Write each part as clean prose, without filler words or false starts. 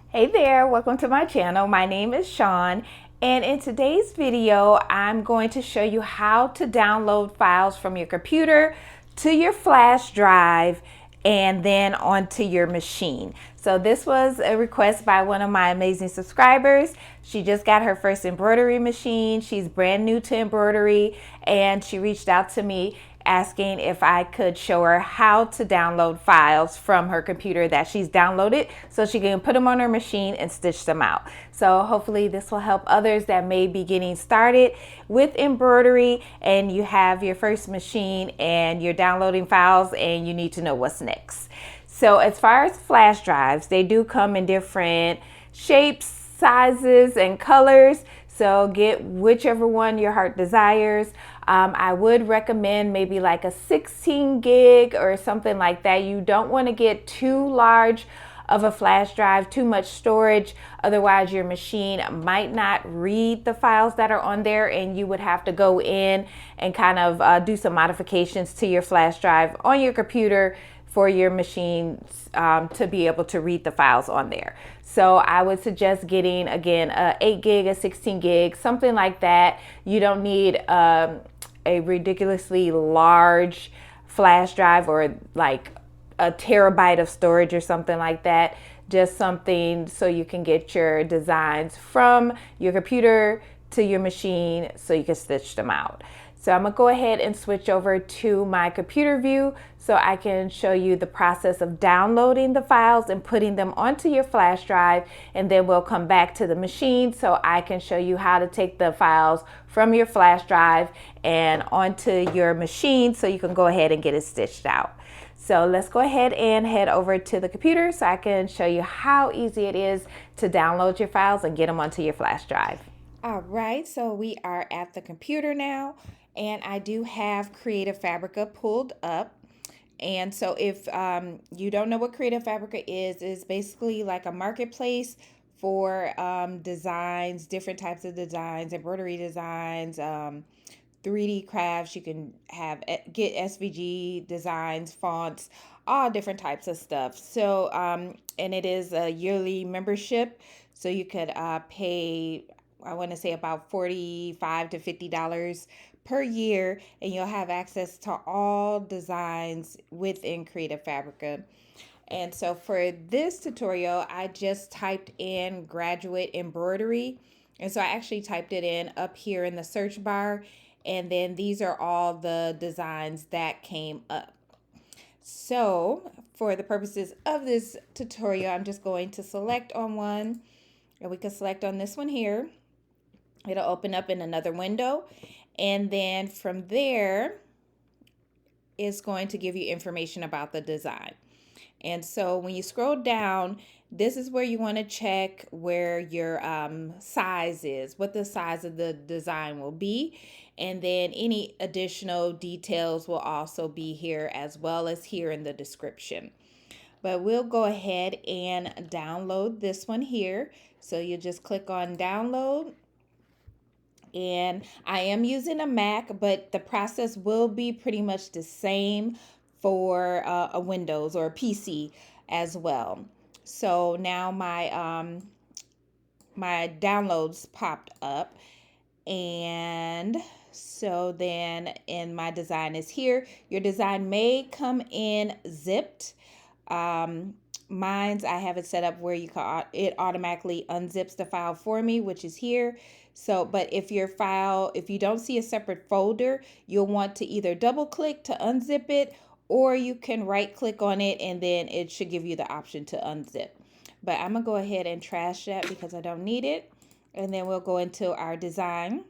Hey there, welcome to my channel. My name is Shawn, and in today's video I'm going to show you how to download files from your computer to your flash drive and then onto your machine. So this was a request by one of my amazing subscribers. She just got her first embroidery machine. She's brand new to embroidery, and she reached out to me asking if I could show her how to download files from her computer that she's downloaded so she can put them on her machine and stitch them out. So hopefully this will help others that may be getting started with embroidery and you have your first machine and you're downloading files and you need to know what's next. So as far as flash drives, they do come in different shapes, sizes, and colors. So get whichever one your heart desires. I would recommend maybe like a 16 gig or something like that. You don't want to get too large of a flash drive, too much storage. Otherwise, your machine might not read the files that are on there, and you would have to go in and kind of do some modifications to your flash drive on your computer for your machine to be able to read the files on there. So I would suggest getting, again, a 8 gig, a 16 gig, something like that. You don't need a ridiculously large flash drive or like a terabyte of storage or something like that. Just something so you can get your designs from your computer to your machine so you can stitch them out. So I'm gonna go ahead and switch over to my computer view so I can show you the process of downloading the files and putting them onto your flash drive, and then we'll come back to the machine so I can show you how to take the files from your flash drive and onto your machine so you can go ahead and get it stitched out. So let's go ahead and head over to the computer so I can show you how easy it is to download your files and get them onto your flash drive. All right, so we are at the computer now, and I do have Creative Fabrica pulled up. And so if you don't know what Creative Fabrica is, it's basically like a marketplace for designs, different types of designs, embroidery designs, 3D crafts. You can get SVG designs, fonts, all different types of stuff. So and it is a yearly membership, so you could pay, I want to say, about $45 to $50 per year, and you'll have access to all designs within Creative Fabrica. And so for this tutorial, I just typed in graduate embroidery. And so I actually typed it in up here in the search bar. And then these are all the designs that came up. So for the purposes of this tutorial, I'm just going to select on one, and we can select on this one here. It'll open up in another window. And then from there, it's going to give you information about the design. And so when you scroll down, this is where you want to check where your size is, what the size of the design will be. And then any additional details will also be here, as well as here in the description. But we'll go ahead and download this one here. So you just click on download. And I am using a Mac, but the process will be pretty much the same for a Windows or a PC as well. So now my my downloads popped up, and so then in my design is here. Your design may come in zipped. Mine's, I have it set up where it automatically unzips the file for me, which is here. So, but if your file, if you don't see a separate folder, you'll want to either double click to unzip it, or you can right click on it and then it should give you the option to unzip. But I'm gonna go ahead and trash that because I don't need it. And then we'll go into our design.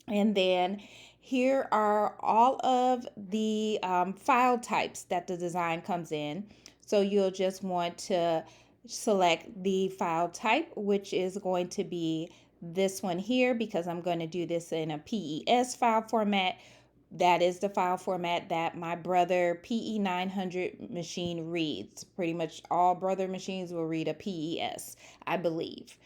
And then here are all of the file types that the design comes in. So you'll just want to select the file type, which is going to be this one here, because I'm going to do this in a PES file format. That is the file format that my Brother PE900 machine reads. Pretty much all Brother machines will read a PES, I believe.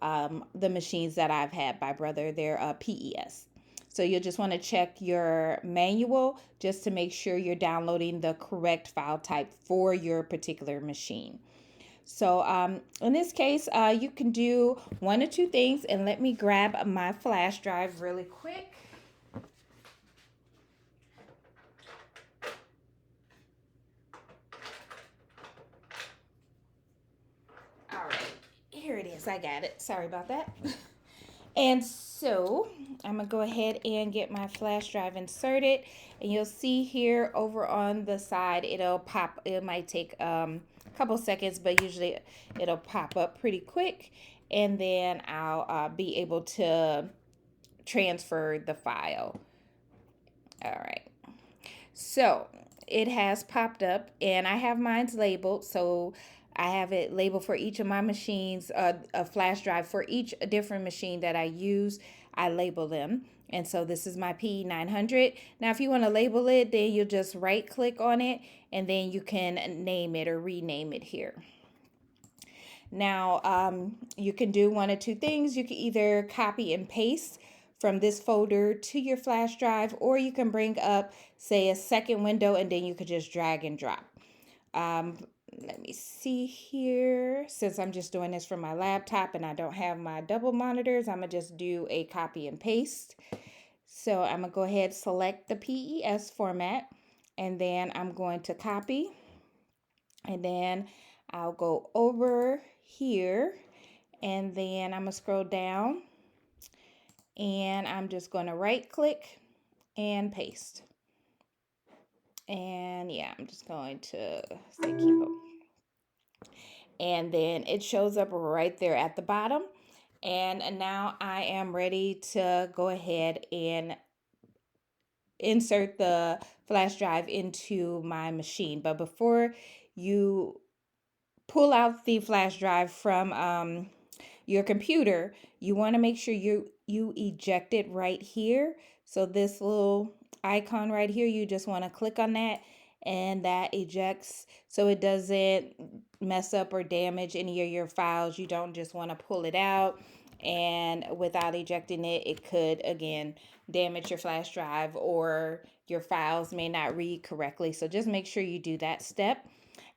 The machines that I've had by Brother, they're PES. So you'll just want to check your manual just to make sure you're downloading the correct file type for your particular machine. So in this case, you can do one or two things, and let me grab my flash drive really quick. All right, here it is. I got it. Sorry about that. And so I'm gonna go ahead and get my flash drive inserted, and you'll see here over on the side it'll pop. It might take a couple seconds, but usually it'll pop up pretty quick, and then I'll be able to transfer the file. All right, so it has popped up, and I have mine labeled. So I have it labeled for each of my machines, a flash drive for each different machine that I use. I label them. And so this is my P900. Now, if you want to label it, then you'll just right click on it, and then you can name it or rename it here. Now, you can do one or two things. You can either copy and paste from this folder to your flash drive, or you can bring up, say, a second window, and then you could just drag and drop. Let me see here. Since I'm just doing this from my laptop and I don't have my double monitors, I'm going to just do a copy and paste. So I'm going to go ahead, select the PES format, and then I'm going to copy. And then I'll go over here, and then I'm going to scroll down, and I'm just going to right click and paste. And yeah, I'm just going to say keep up. And then it shows up right there at the bottom. And now I am ready to go ahead and insert the flash drive into my machine. But before you pull out the flash drive from your computer, you want to make sure you eject it right here. So this little icon right here, you just want to click on that, and that ejects so it doesn't mess up or damage any of your files. You don't just want to pull it out, and without ejecting it, it could again damage your flash drive, or your files may not read correctly. So just make sure you do that step.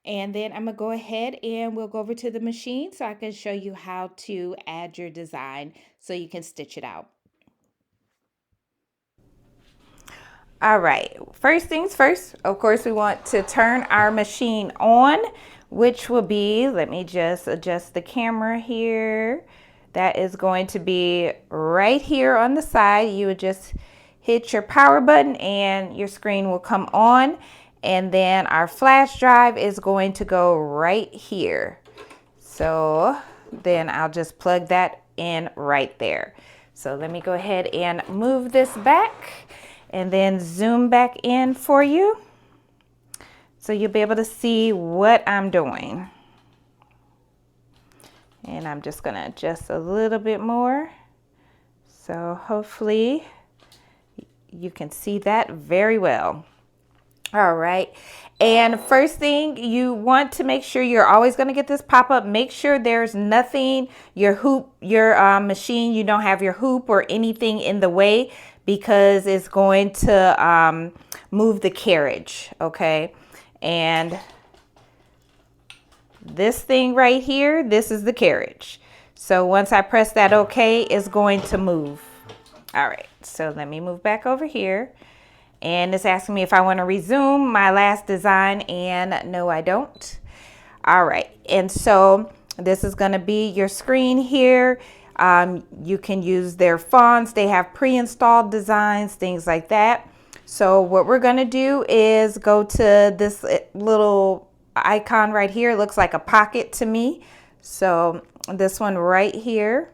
And then I'm going to go ahead and we'll go over to the machine so I can show you how to add your design so you can stitch it out. All right, first things first, of course, we want to turn our machine on, which will be, let me just adjust the camera here. That is going to be right here on the side. You would just hit your power button and your screen will come on. And then our flash drive is going to go right here. So then I'll just plug that in right there. So let me go ahead and move this back and then zoom back in for you, so you'll be able to see what I'm doing. And I'm just gonna adjust a little bit more. So hopefully you can see that very well. All right, and first thing, you want to make sure you're always going to get this pop-up. Make sure there's nothing, your machine, you don't have your hoop or anything in the way, because it's going to move the carriage, okay? And this thing right here, this is the carriage. So once I press that okay, it's going to move. All right, so let me move back over here. And it's asking me if I want to resume my last design, and no, I don't. All right, and so this is going to be your screen here. You can use their fonts. They have pre-installed designs, things like that. So what we're going to do is go to this little icon right here. It looks like a pocket to me. So this one right here,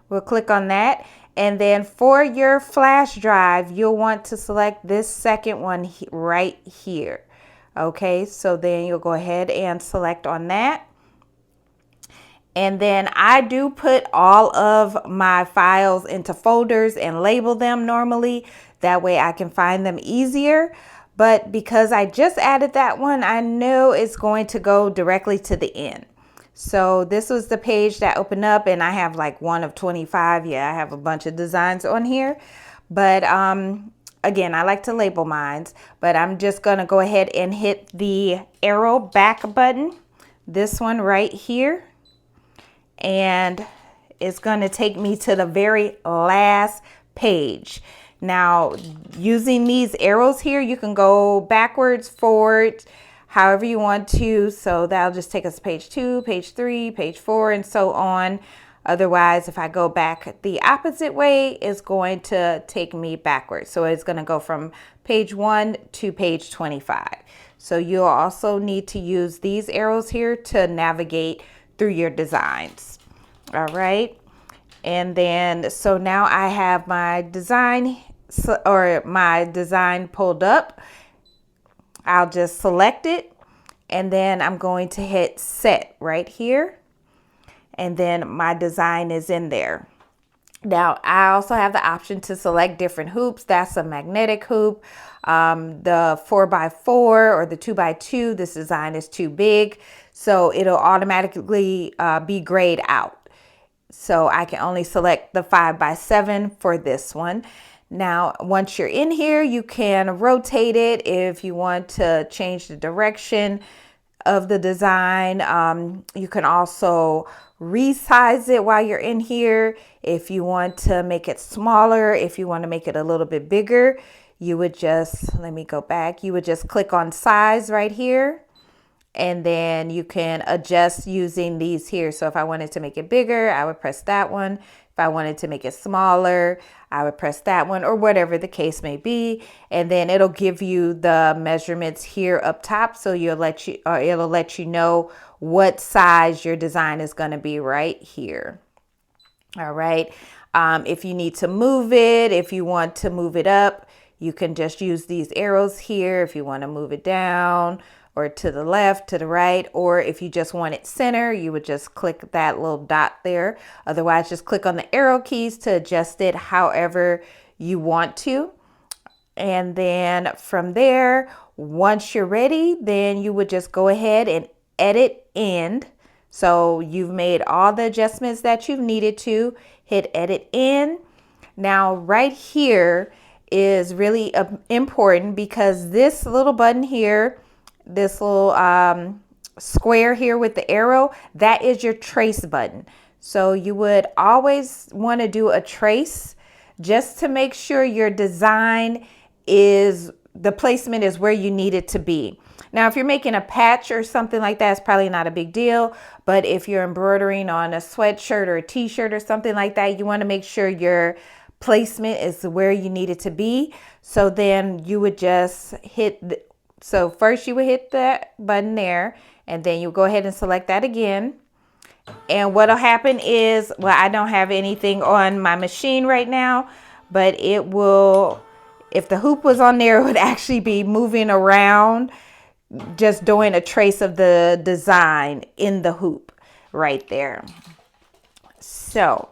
we'll click on that. And then for your flash drive, you'll want to select this second one right here. Okay, so then you'll go ahead and select on that. And then I do put all of my files into folders and label them normally. That way I can find them easier. But because I just added that one, I know it's going to go directly to the end. So this was the page that opened up, and I have like one of 25. Yeah, I have a bunch of designs on here. but again, I like to label mine, but I'm just going to go ahead and hit the arrow back button, this one right here, and it's going to take me to the very last page. Now, using these arrows here, you can go backwards, forward, however you want to. So that'll just take us to page 2, page 3, page 4, and so on. Otherwise, if I go back the opposite way, it's going to take me backwards. So it's going to go from page 1 to page 25. So you'll also need to use these arrows here to navigate through your designs. All right. And then, so now I have my design pulled up. I'll just select it, and then I'm going to hit set right here. And then my design is in there. Now, I also have the option to select different hoops. That's a magnetic hoop. The 4x4 or the 2x2, this design is too big, so it'll automatically be grayed out. So I can only select the 5x7 for this one. Now, once you're in here, you can rotate it if you want to change the direction of the design. You can also resize it while you're in here. If you want to make it smaller, if you want to make it a little bit bigger, you would just, let me go back, you would just click on size right here, and then you can adjust using these here. So if I wanted to make it bigger, I would press that one. If I wanted to make it smaller, I would press that one, or whatever the case may be. And then it'll give you the measurements here up top. So it'll let you know what size your design is going to be right here. All right. If you need to move it, if you want to move it up, you can just use these arrows here. If you want to move it down or to the left, to the right, or if you just want it center, you would just click that little dot there. Otherwise, just click on the arrow keys to adjust it however you want to. And then from there, once you're ready, then you would just go ahead and edit end. So you've made all the adjustments that you've needed to. Hit edit end. Now right here is really important, because this little button here, this little square here with the arrow, that is your trace button. So you would always want to do a trace just to make sure your design is, the placement is where you need it to be. Now, if you're making a patch or something like that, it's probably not a big deal. But if you're embroidering on a sweatshirt or a t-shirt or something like that, you want to make sure your placement is where you need it to be. So then you would just hit so first you would hit that button there, and then you go ahead and select that again. And what'll happen is, well, I don't have anything on my machine right now, but it will, if the hoop was on there, it would actually be moving around, just doing a trace of the design in the hoop right there. So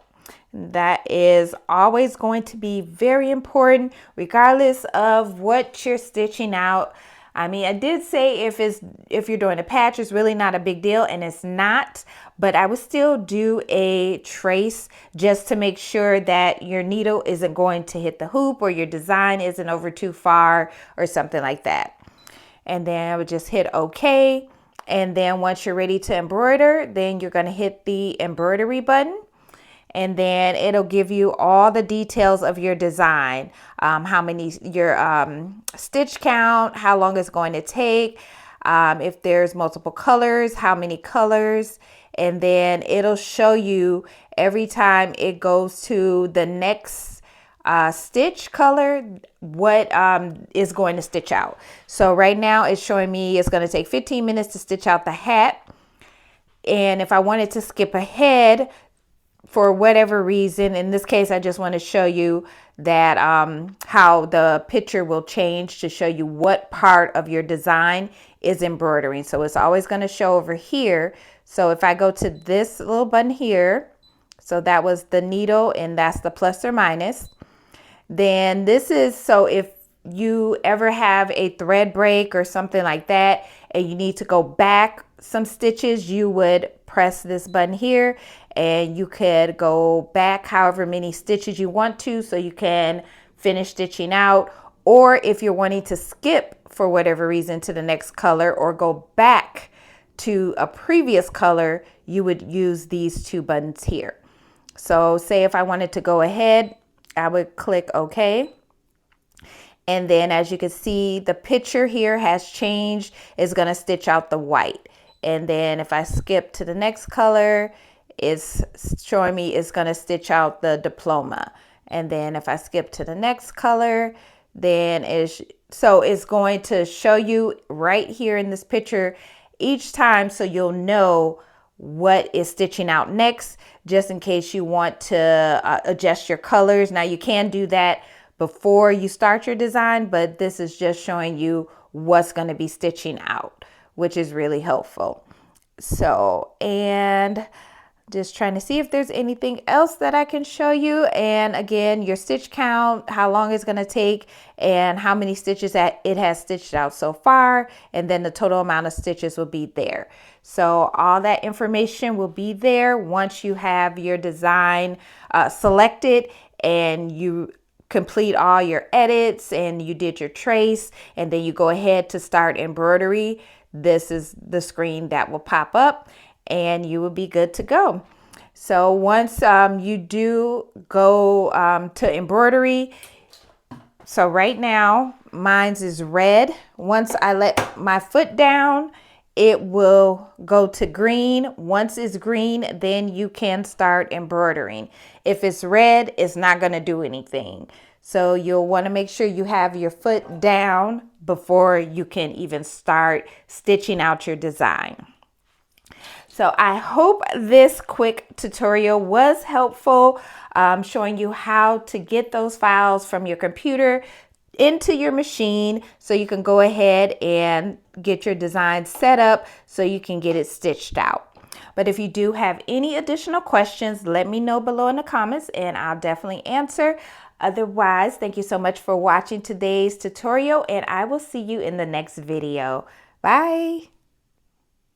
that is always going to be very important, regardless of what you're stitching out. I mean, I did say if you're doing a patch, it's really not a big deal, and it's not, but I would still do a trace just to make sure that your needle isn't going to hit the hoop, or your design isn't over too far or something like that. And then I would just hit OK. And then once you're ready to embroider, then you're going to hit the embroidery button. And then it'll give you all the details of your design, how many, your stitch count, how long it's going to take, if there's multiple colors, how many colors, and then it'll show you every time it goes to the next stitch color, what is going to stitch out. So right now it's showing me it's going to take 15 minutes to stitch out the hat. And if I wanted to skip ahead, for whatever reason, in this case, I just want to show you that how the picture will change to show you what part of your design is embroidering. So it's always going to show over here. So if I go to this little button here, so that was the needle, and that's the plus or minus. Then this is, so if you ever have a thread break or something like that, and you need to go back some stitches, you would press this button here, and you could go back however many stitches you want to, so you can finish stitching out, or if you're wanting to skip for whatever reason to the next color or go back to a previous color, you would use these two buttons here. So say if I wanted to go ahead, I would click OK. And then as you can see, the picture here has changed. It's going to stitch out the white. And then if I skip to the next color, it's showing me it's going to stitch out the diploma. And then if I skip to the next color, then it's going to show you right here in this picture each time, so you'll know what is stitching out next, just in case you want to adjust your colors. Now you can do that before you start your design, but this is just showing you what's going to be stitching out, which is really helpful. So, and just trying to see if there's anything else that I can show you. And again, your stitch count, how long it's going to take, and how many stitches that it has stitched out so far, and then the total amount of stitches will be there. So all that information will be there once you have your design selected and you complete all your edits and you did your trace, and then you go ahead to start embroidery. This is the screen that will pop up, and you will be good to go. So once you do go to embroidery, so right now mine's is red. Once I let my foot down, it will go to green. Once it's green, then you can start embroidering. If it's red, it's not going to do anything. So you'll want to make sure you have your foot down before you can even start stitching out your design. So I hope this quick tutorial was helpful, showing you how to get those files from your computer into your machine so you can go ahead and get your design set up so you can get it stitched out. But if you do have any additional questions, let me know below in the comments and I'll definitely answer. Otherwise, thank you so much for watching today's tutorial, and I will see you in the next video. Bye.